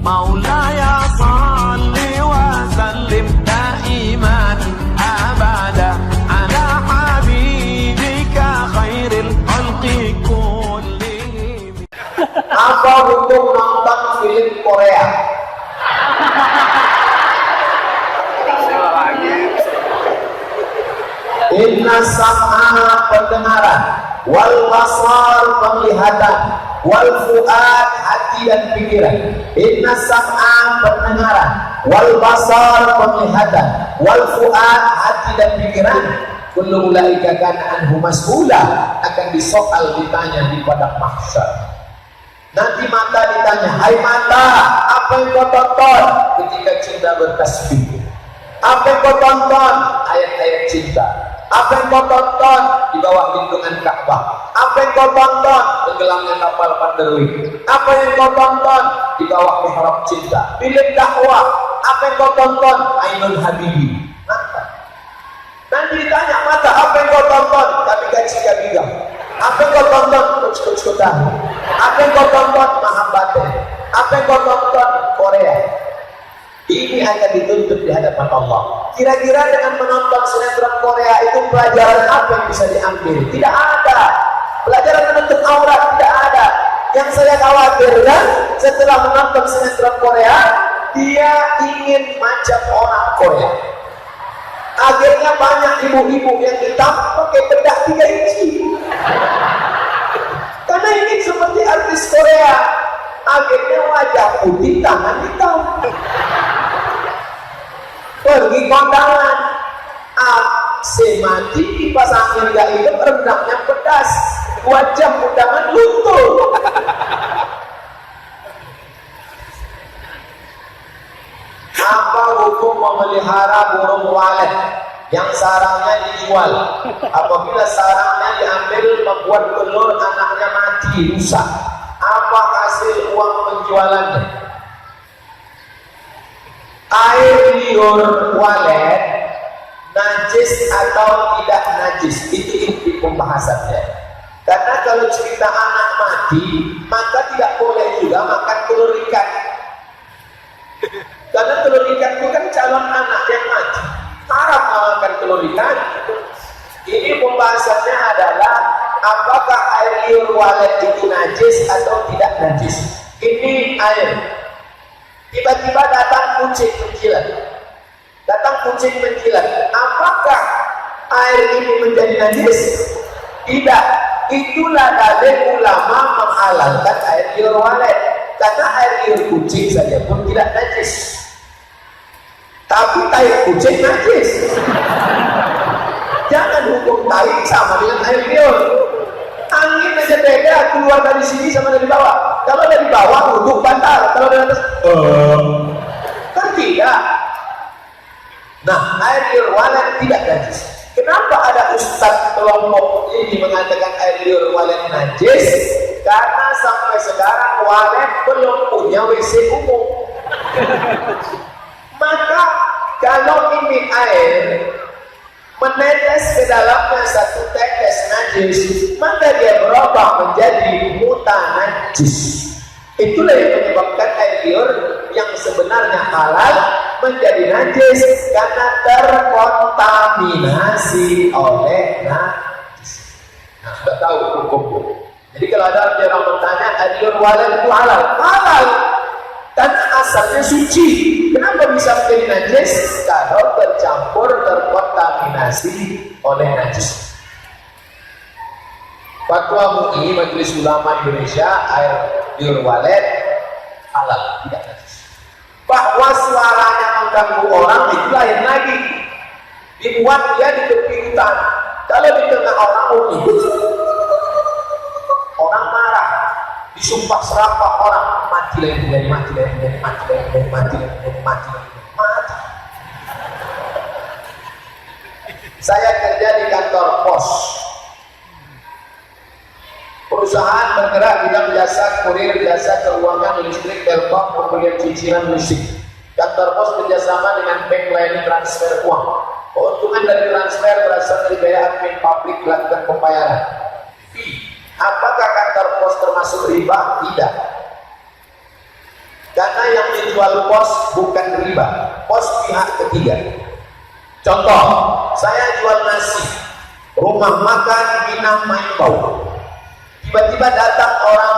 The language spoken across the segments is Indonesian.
مولاي صل وسلم دائما أبدا على حبيبك خير الخلق كلهم. Apa hukum nonton film Korea? Inna sam'a pendengaran, wal basar penglihatan, wal fuad hati dan pikiran. Inna sam'a pendengaran, wal basar penglihatan, wal fuad hati dan pikiran. Kullu ulaika kana anhu mas'ula, akan disoal, ditanya di padang mahsyar. Nanti mata ditanya, hai mata, apa yang kau tonton ketika cinta bertasbih? Apa yang kau tonton? Ayat-ayat cinta. Apa yang kau tonton di bawah lindungan Ka'bah? Apa yang kau tonton tenggelamnya kapal Panderwi? Apa yang kau tonton di bawah mihrab cinta? Film dakwah. Apa yang kau tonton? Ainul Habibi. Nanti ditanya mata, apa yang kau tonton? Tapi gaji gabiga. Apa yang kau tonton? Coach Kotahi. Apa yang kau tonton? Mahabate. Apa yang kau tonton? Korea. Ini akan dituntut di hadapan Allah. Kira-kira dengan menonton sinetron Korea itu pelajaran apa yang bisa diambil? Tidak ada. Pelajaran menuntut aurat tidak ada. Yang saya khawatirkan setelah menonton sinetron Korea, dia ingin macam orang Korea. Akhirnya banyak ibu-ibu yang hitam pakai bedak 3 inci. Karena ini seperti artis Korea. Akhirnya wajah putih, tangan hitam. Pergi kondangan, AC mati, kipas angin gak hidup, rendangnya pedas, 2 jam undangan luntur. Apa hukum memelihara burung walet yang sarangnya dijual? Apabila sarangnya diambil membuat telur, anaknya mati, rusak. Apa hasil uang penjualannya? Air liur walet najis atau tidak najis, itu inti pembahasannya. Karena kalau cerita anak mati, maka tidak boleh juga makan telur ikan. Karena telur ikan itu kan calon anak yang mati, haram makan telur ikan. Ini pembahasannya adalah apakah air liur walet itu najis atau tidak najis. Ini air. Tiba-tiba datang kucing menjilat. Apakah air ini menjadi najis? Tidak. Itulah dalil ulama menghalalkan air liur walet. Karena air liur kucing saja pun tidak najis. Tapi tai kucing najis. Jangan hukum tai sama dengan air liur. Angin aja beda, keluar dari sini sama dari bawah. Kalau dari bawah untuk bantal, kalau dari atas kan tidak. Nah, air liur walet tidak najis. Kenapa ada ustadz kelompok ini mengatakan air liur walet najis? Karena sampai sekarang walet belum punya WC umum. Maka kalau ini air menetes ke dalamnya 1 tetes najis, maka dia berubah menjadi mutanajis. Itulah yang menyebabkan air liur yang sebenarnya halal menjadi najis karena terkontaminasi oleh najis. Nah, sudah tahu hukumnya. Jadi kalau ada orang bertanya air liur walet itu halal, halal. Karena asalnya suci. Kenapa bisa menjadi najis? Kalau bercampur, terkontaminasi oleh najis. Fatwa MUI, Majelis Ulama Indonesia, air liur walet halal, tidak najis. Bahwa suaranya mengganggu orang itu lain lagi. Dibuat dia di tepi hutan. Kalau di tengah orang orang marah, disumpah serapah orang, mati. Saya kerja di kantor pos. Perusahaan bergerak bidang jasa kurir, jasa keuangan, listrik, telkom, pembelian cicilan musik. Kantor pos kerjasama dengan bank layanan transfer uang. Keuntungan dari transfer berasal dari biaya admin publik melakukan pembayaran. Apakah kantor pos termasuk riba? Tidak. Karena yang dijual pos bukan riba, pos pihak ketiga. Contoh, saya jual nasi, rumah makan Minang Main Bau. Tiba-tiba datang orang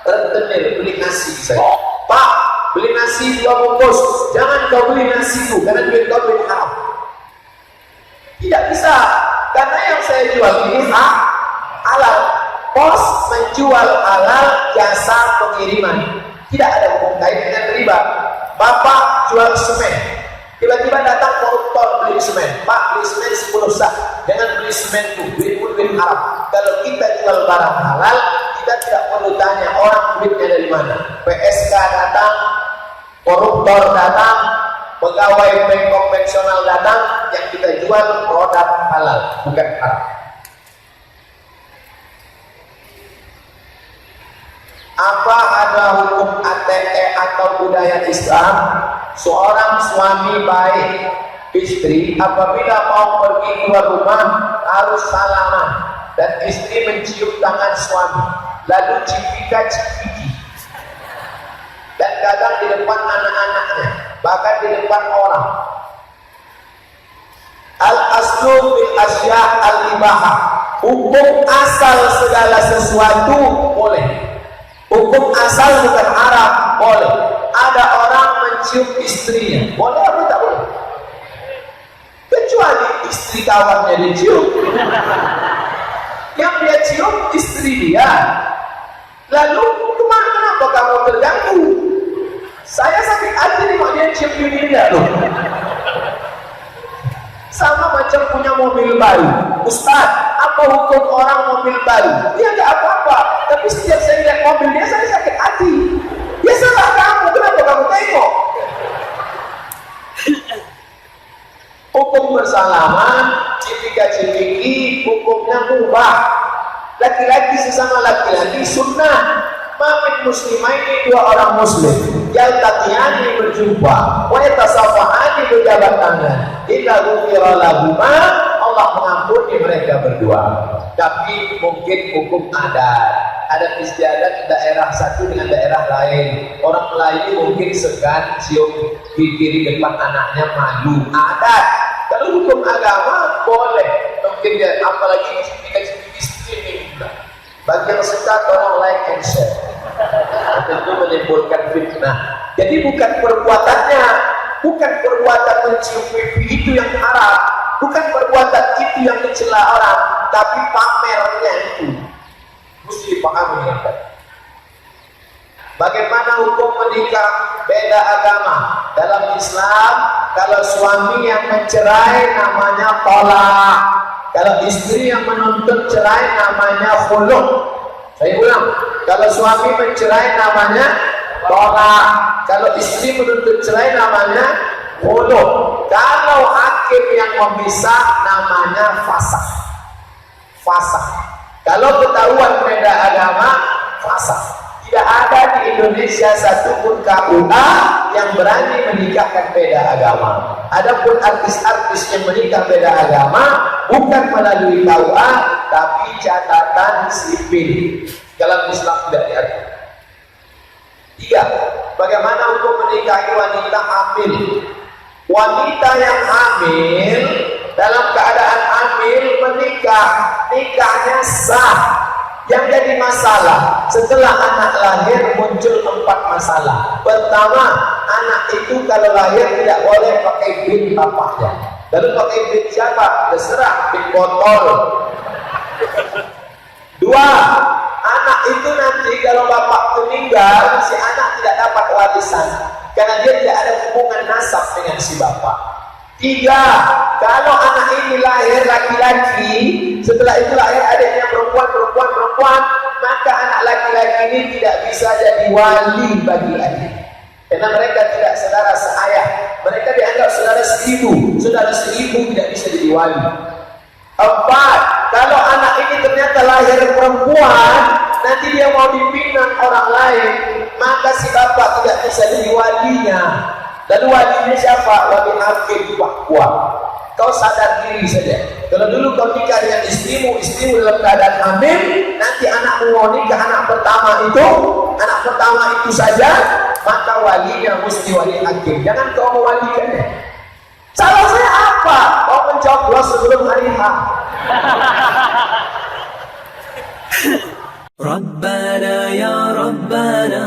rentenir beli nasi saya. Pak, beli nasi 2 bungkus. Jangan kau beli nasiku, karena duit kau duit haram. Tidak bisa, karena yang saya jual ini halal. Pos menjual halal, jasa pengiriman. Tidak ada hukum kait dengan riba. Bapak jual semen, tiba-tiba datang koruptor beli semen. Pak, beli semen 10 sak. Jangan beli semen itu, duit haram. Kalau kita jual barang halal, kita tidak perlu tanya orang duitnya dari mana. PSK datang, koruptor datang, pegawai bank konvensional datang, yang kita jual produk halal, bukan haram. Apa ada hukum ATE atau budaya Islam? Seorang suami baik istri apabila mau pergi keluar rumah harus salaman, dan istri mencium tangan suami, lalu cipika-cipiki, dan kadang di depan anak-anaknya, bahkan di depan orang. Al-aslu bil asya al-ibahah, hukum asal segala sesuatu boleh. Hukum asal bukan haram, boleh. Ada orang mencium istrinya, boleh apa tak boleh? Kecuali istri kawannya dicium. Yang dia cium istri dia. Lalu kenapa kamu terganggu? Saya sakit hati nih kalau dia cium diri dia loh. Sama macam punya mobil baru. Ustaz, apa hukum orang mobil baru? Dia nggak apa-apa, tapi setiap saya lihat mobil dia, saya sakit hati. Ya salah kamu, kenapa kamu tengok? Hukum bersalaman, cipika-cipiki, hukumnya mubah. Laki-laki sesama laki-laki sunnah. Mamin muslimaini, 2 orang muslim, yaltaqiyani berjumpa, wa yatasafahani berjabat tangan, illa ghufira lahuma, Allah mengampuni mereka berdua. Tapi mungkin hukum adat istiadat daerah satu dengan daerah lain. Orang Melayu mungkin segan cium kiri depan anaknya, malu, adat. Kalau hukum agama boleh, mungkin dia apalagi ketika istri ini. Bagi yang suka tolong like and share. Tentu menimbulkan fitnah. Jadi bukan perbuatannya, bukan perbuatan mencium pipi itu yang haram, bukan perbuatan itu yang mencela orang, tapi pamernya itu mesti dipahami ya. Bagaimana hukum menikah beda agama? Dalam Islam, kalau suami yang mencerai namanya tolak. Kalau istri yang menuntut cerai namanya khulu'. Saya ulang, kalau suami mencerai namanya tolak. Kalau istri menuntut cerai namanya khulu'. Kalau hakim yang memisah namanya fasakh. Fasakh. Kalau ketahuan beda agama, fasakh. Tidak ada di Indonesia satupun KUA yang berani menikahkan beda agama. Adapun artis-artis yang menikah beda agama bukan melalui KUA, tapi catatan sipil. Dalam Islam tidak diatur. 3. Bagaimana hukum menikahi wanita hamil? Wanita yang hamil dalam keadaan hamil menikah, nikahnya sah. Yang jadi masalah setelah anak lahir muncul 4 masalah. Pertama, anak itu kalau lahir tidak boleh pakai bin bapaknya. Lalu pakai bin siapa? Terserah, bin botol. 2. Anak itu nanti kalau bapak meninggal, si anak tidak dapat warisan karena dia tidak ada hubungan nasab dengan si bapak. 3. Kalau anak ini lahir laki-laki, setelah itu lahir adiknya perempuan, maka anak laki-laki ini tidak bisa jadi wali bagi adik, karena mereka tidak saudara seayah, mereka dianggap saudara seibu tidak bisa jadi wali. 4. Kalau anak ini ternyata lahir perempuan, nanti dia mau dipinang orang lain, maka si bapak tidak bisa jadi walinya. Lalu walinya siapa? Wali hakim Pak Kuat. Kau sadar diri saja. Kalau dulu kau nikah dengan istrimu dalam keadaan hamil, nanti anakmu mau nikah anak pertama itu saja maka walinya mesti wali hakim. Jangan kau mewalikannya. Salah saya apa? Kau mencoblos sebelum hari H. ربنا يا ربنا